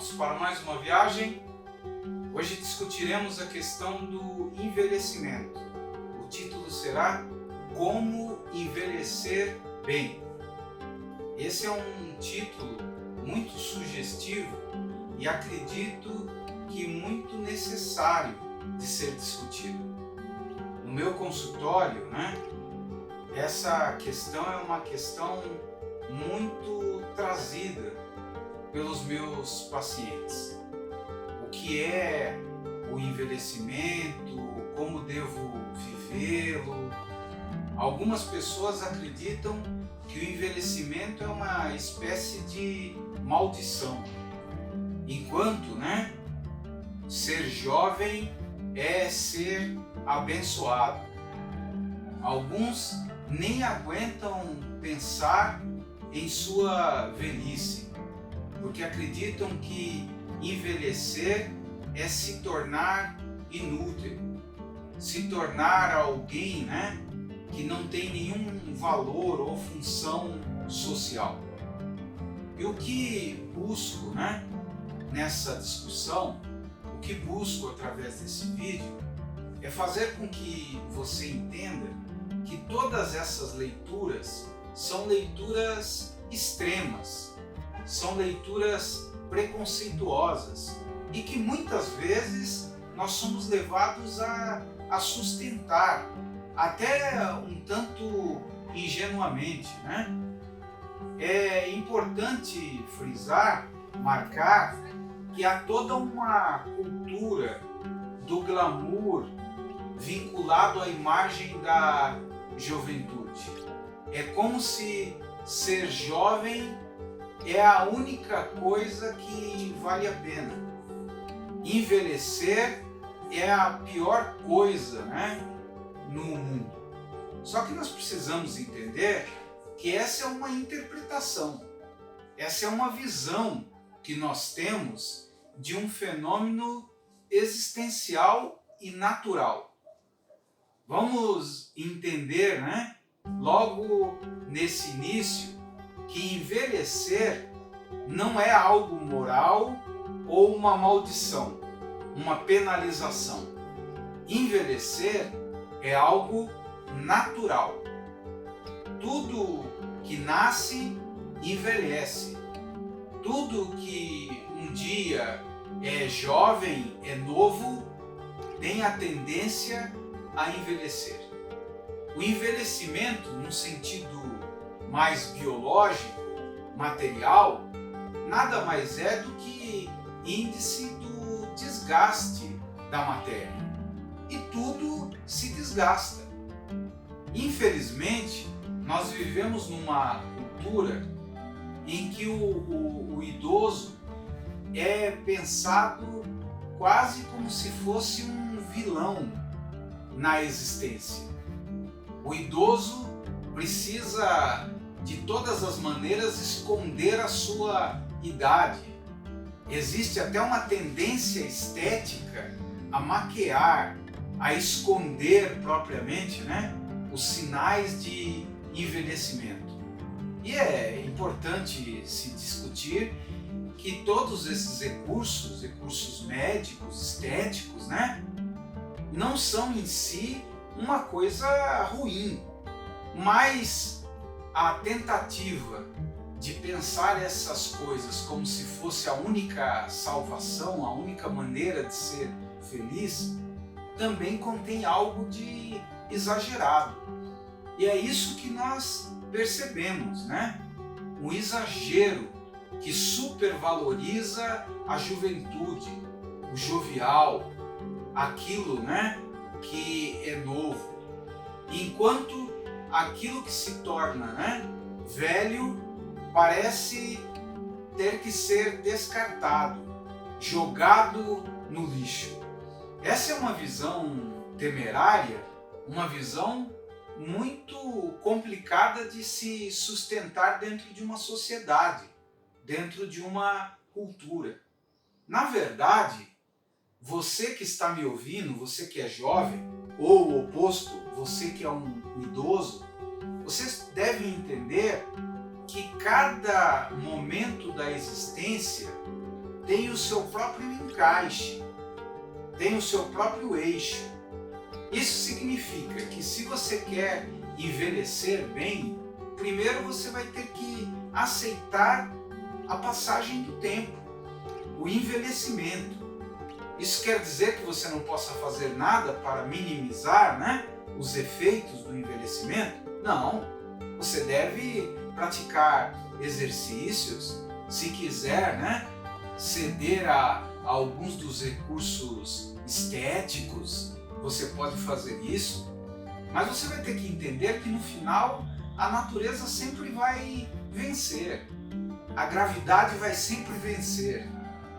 prontos para mais uma viagem? Hoje discutiremos a questão do envelhecimento. O título será Como Envelhecer Bem. Esse é um título muito sugestivo e acredito que muito necessário de ser discutido. No meu consultório, essa questão é uma questão muito trazida pelos meus pacientes. O que é o envelhecimento, como devo vivê-lo. Algumas pessoas acreditam que o envelhecimento é uma espécie de maldição, enquanto, ser jovem é ser abençoado. Alguns nem aguentam pensar em sua velhice, porque acreditam que envelhecer é se tornar inútil, se tornar alguém, que não tem nenhum valor ou função social. E o que busco, nessa discussão, o que busco através desse vídeo, é fazer com que você entenda que todas essas leituras são leituras extremas, são leituras preconceituosas e que muitas vezes nós somos levados a sustentar, até um tanto ingenuamente. É importante frisar, marcar, que há toda uma cultura do glamour vinculado à imagem da juventude. É como se ser jovem é a única coisa que vale a pena. Envelhecer é a pior coisa, no mundo. Só que nós precisamos entender que essa é uma interpretação, essa é uma visão que nós temos de um fenômeno existencial e natural. Vamos entender, logo nesse início, que envelhecer não é algo moral ou uma maldição, uma penalização. Envelhecer é algo natural. Tudo que nasce envelhece. Tudo que um dia é jovem, é novo, tem a tendência a envelhecer. O envelhecimento, num sentido mais biológico, material, nada mais é do que índice do desgaste da matéria. E tudo se desgasta. Infelizmente, nós vivemos numa cultura em que o idoso é pensado quase como se fosse um vilão na existência. O idoso precisa de todas as maneiras esconder a sua idade. Existe até uma tendência estética a maquiar, a esconder propriamente, os sinais de envelhecimento. E é importante se discutir que todos esses recursos médicos, estéticos, não são em si uma coisa ruim, mas a tentativa de pensar essas coisas como se fosse a única salvação, a única maneira de ser feliz, também contém algo de exagerado. E é isso que nós percebemos, um exagero que supervaloriza a juventude, o jovial, aquilo, que é novo. Enquanto aquilo que se torna, velho parece ter que ser descartado, jogado no lixo. Essa é uma visão temerária, uma visão muito complicada de se sustentar dentro de uma sociedade, dentro de uma cultura. Na verdade, você que está me ouvindo, você que é jovem, ou o oposto, você que é um idoso, vocês devem entender que cada momento da existência tem o seu próprio encaixe, tem o seu próprio eixo. Isso significa que se você quer envelhecer bem, primeiro você vai ter que aceitar a passagem do tempo, o envelhecimento. Isso quer dizer que você não possa fazer nada para minimizar, os efeitos do envelhecimento? Não. Você deve praticar exercícios, se quiser, ceder a alguns dos recursos estéticos, você pode fazer isso, mas você vai ter que entender que no final a natureza sempre vai vencer, a gravidade vai sempre vencer.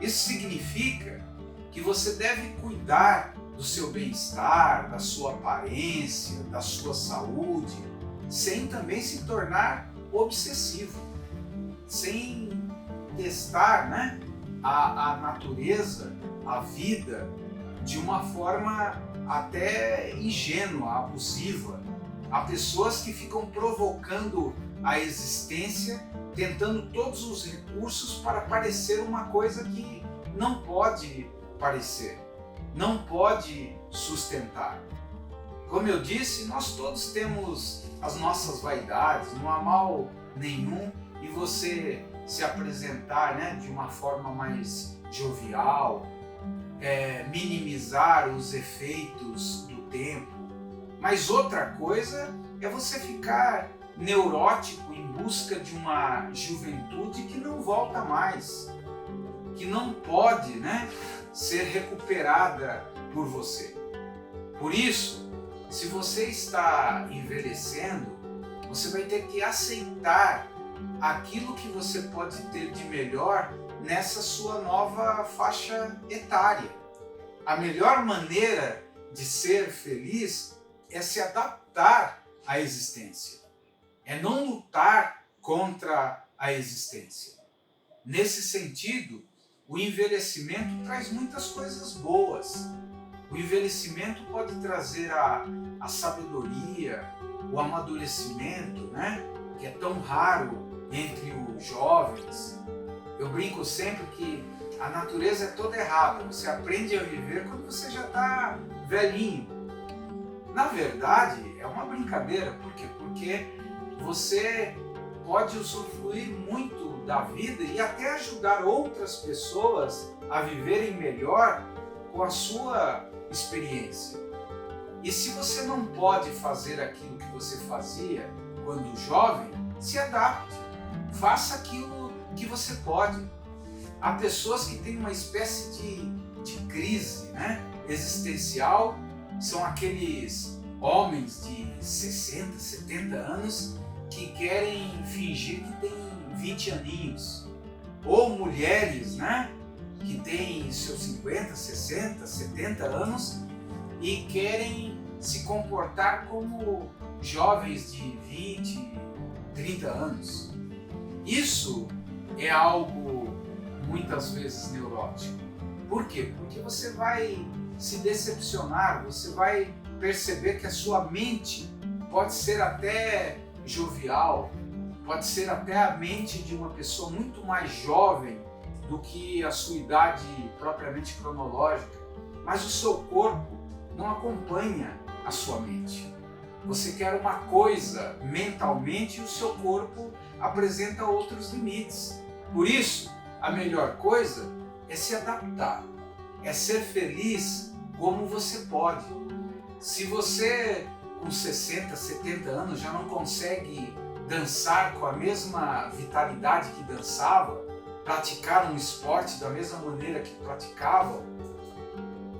Isso significa que você deve cuidar do seu bem-estar, da sua aparência, da sua saúde, sem também se tornar obsessivo, sem testar a natureza, a vida, de uma forma até ingênua, abusiva. Há pessoas que ficam provocando a existência, tentando todos os recursos para parecer uma coisa que não pode parecer, não pode sustentar. Como eu disse, nós todos temos as nossas vaidades, não há mal nenhum em você se apresentar de uma forma mais jovial, minimizar os efeitos do tempo. Mas outra coisa é você ficar neurótico em busca de uma juventude que não volta mais, que não pode ser recuperada por você. Por isso, se você está envelhecendo, você vai ter que aceitar aquilo que você pode ter de melhor nessa sua nova faixa etária. A melhor maneira de ser feliz é se adaptar à existência, é não lutar contra a existência. Nesse sentido, o envelhecimento traz muitas coisas boas. O envelhecimento pode trazer a sabedoria, o amadurecimento, que é tão raro entre os jovens. Eu brinco sempre que a natureza é toda errada. Você aprende a viver quando você já está velhinho. Na verdade, é uma brincadeira. Por quê? Porque você pode usufruir muito da vida e até ajudar outras pessoas a viverem melhor com a sua experiência. E se você não pode fazer aquilo que você fazia quando jovem, se adapte. Faça aquilo que você pode. Há pessoas que têm uma espécie de crise existencial, são aqueles homens de 60, 70 anos que querem fingir que têm 20 aninhos. Ou mulheres que têm seus 50, 60, 70 anos e querem se comportar como jovens de 20, 30 anos. Isso é algo muitas vezes neurótico. Por quê? Porque você vai se decepcionar, você vai perceber que a sua mente pode ser até jovial, pode ser até a mente de uma pessoa muito mais jovem do que a sua idade propriamente cronológica, mas o seu corpo não acompanha a sua mente. Você quer uma coisa mentalmente e o seu corpo apresenta outros limites. Por isso, a melhor coisa é se adaptar, é ser feliz como você pode. Se você com 60, 70 anos já não consegue dançar com a mesma vitalidade que dançava, praticar um esporte da mesma maneira que praticava,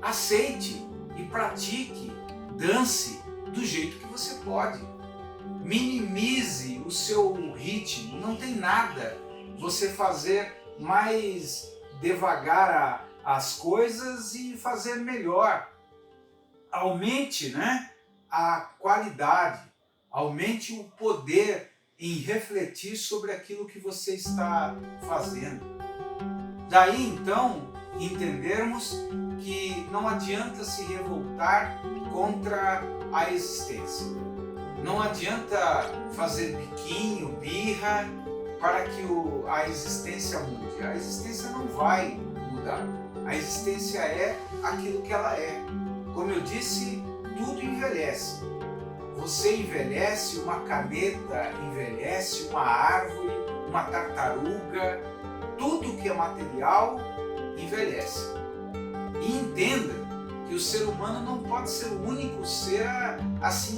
aceite e pratique, dance do jeito que você pode. Minimize o seu ritmo, não tem nada você fazer mais devagar as coisas e fazer melhor. Aumente a qualidade, aumente o poder em refletir sobre aquilo que você está fazendo. Daí então entendermos que não adianta se revoltar contra a existência. Não adianta fazer biquinho, birra para que a existência mude. A existência não vai mudar. A existência é aquilo que ela é. Como eu disse, tudo envelhece. Você envelhece, uma caneta envelhece, uma árvore, uma tartaruga, tudo que é material envelhece. E entenda que o ser humano não pode ser o único ser a se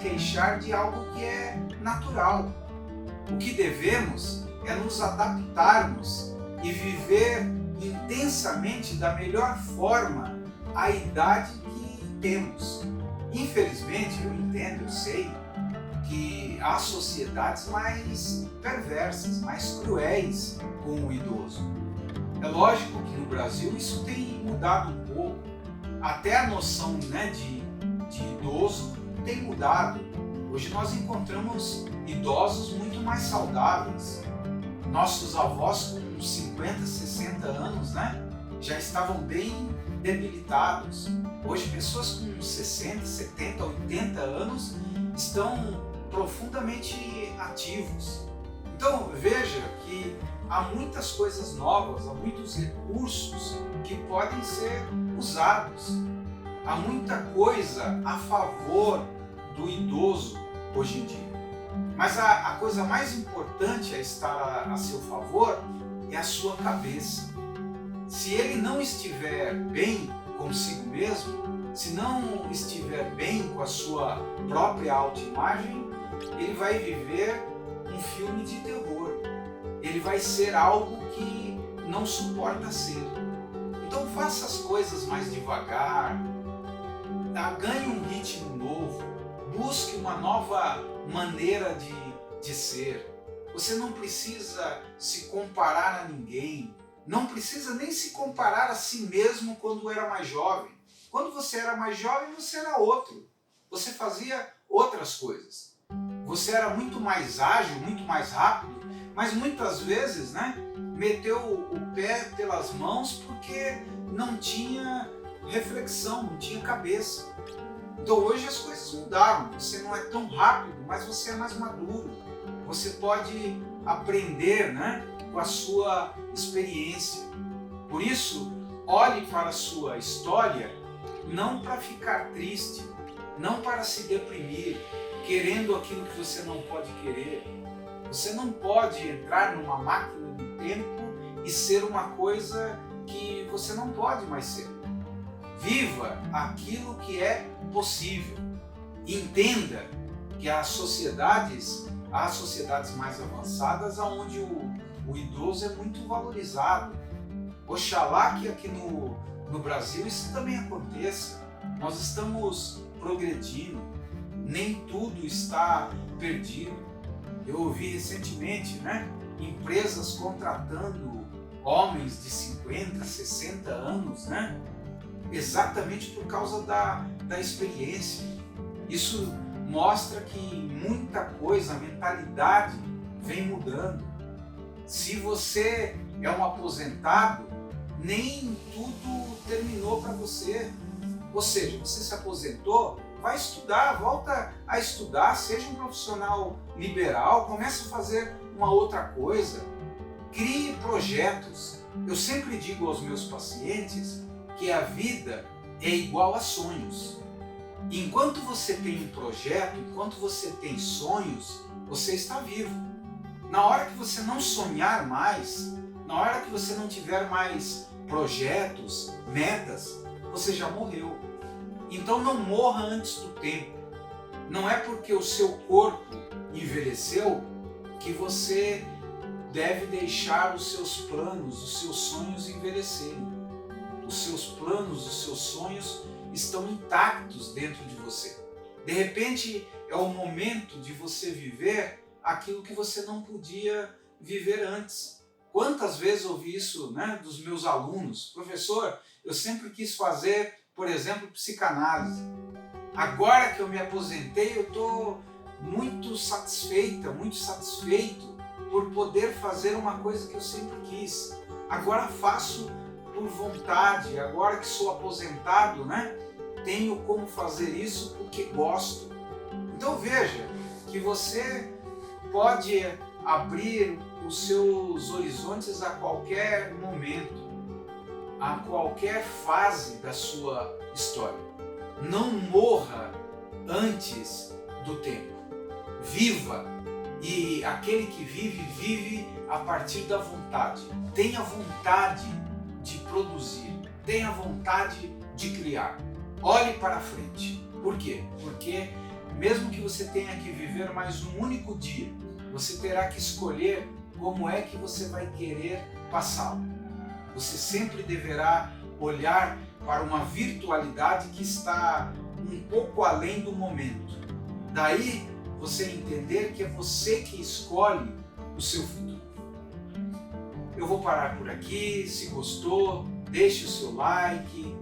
queixar de algo que é natural. O que devemos é nos adaptarmos e viver intensamente da melhor forma a idade que temos. Infelizmente, eu entendo, eu sei que há sociedades mais perversas, mais cruéis com o idoso. É lógico que no Brasil isso tem mudado um pouco. Até a noção, né, de idoso tem mudado. Hoje nós encontramos idosos muito mais saudáveis. Nossos avós com 50, 60 anos, né, já estavam bem debilitados. Hoje pessoas com 60, 70, 80 anos estão profundamente ativos. Então veja que há muitas coisas novas, há muitos recursos que podem ser usados. Há muita coisa a favor do idoso hoje em dia. Mas a coisa mais importante a estar a seu favor é a sua cabeça. Se ele não estiver bem consigo mesmo, se não estiver bem com a sua própria autoimagem, ele vai viver um filme de terror. Ele vai ser algo que não suporta ser. Então faça as coisas mais devagar, ganhe um ritmo novo, busque uma nova maneira de ser. Você não precisa se comparar a ninguém, não precisa nem se comparar a si mesmo quando era mais jovem. Quando você era mais jovem, você era outro. Você fazia outras coisas. Você era muito mais ágil, muito mais rápido, mas muitas vezes, né, meteu o pé pelas mãos porque não tinha reflexão, não tinha cabeça. Então hoje as coisas mudaram. Você não é tão rápido, mas você é mais maduro. Você pode aprender, né, com a sua experiência. Por isso, olhe para a sua história não para ficar triste, não para se deprimir, querendo aquilo que você não pode querer. Você não pode entrar numa máquina do tempo e ser uma coisa que você não pode mais ser. Viva aquilo que é possível. Entenda que há sociedades mais avançadas onde o idoso é muito valorizado. Oxalá que aqui no Brasil isso também aconteça. Nós estamos progredindo, nem tudo está perdido. Eu ouvi recentemente, né, empresas contratando homens de 50, 60 anos, né, exatamente por causa da experiência. Isso mostra que muita coisa, a mentalidade vem mudando. Se você é um aposentado, nem tudo terminou para você. Ou seja, você se aposentou, vai estudar, volta a estudar, seja um profissional liberal, comece a fazer uma outra coisa, crie projetos. Eu sempre digo aos meus pacientes que a vida é igual a sonhos. Enquanto você tem um projeto, enquanto você tem sonhos, você está vivo. Na hora que você não sonhar mais, na hora que você não tiver mais projetos, metas, você já morreu. Então não morra antes do tempo. Não é porque o seu corpo envelheceu que você deve deixar os seus planos, os seus sonhos envelhecerem. Os seus planos, os seus sonhos estão intactos dentro de você. De repente é o momento de você viver aquilo que você não podia viver antes. Quantas vezes ouvi isso, né, dos meus alunos? Professor, eu sempre quis fazer, por exemplo, psicanálise. Agora que eu me aposentei, eu estou muito satisfeita, muito satisfeito por poder fazer uma coisa que eu sempre quis. Agora faço por vontade, agora que sou aposentado, né, tenho como fazer isso porque gosto. Então veja que você pode abrir os seus horizontes a qualquer momento. a qualquer fase da sua história. Não morra antes do tempo. Viva, e aquele que vive, vive a partir da vontade. Tenha vontade de produzir, tenha vontade de criar. Olhe para frente. Por quê? Porque mesmo que você tenha que viver mais um único dia, você terá que escolher como é que você vai querer passá-lo. Você sempre deverá olhar para uma virtualidade que está um pouco além do momento. Daí você entender que é você que escolhe o seu futuro. Eu vou parar por aqui. Se gostou, deixe o seu like,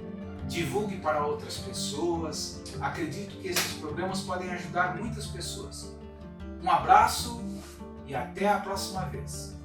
divulgue para outras pessoas. Acredito que esses programas podem ajudar muitas pessoas. Um abraço e até a próxima vez.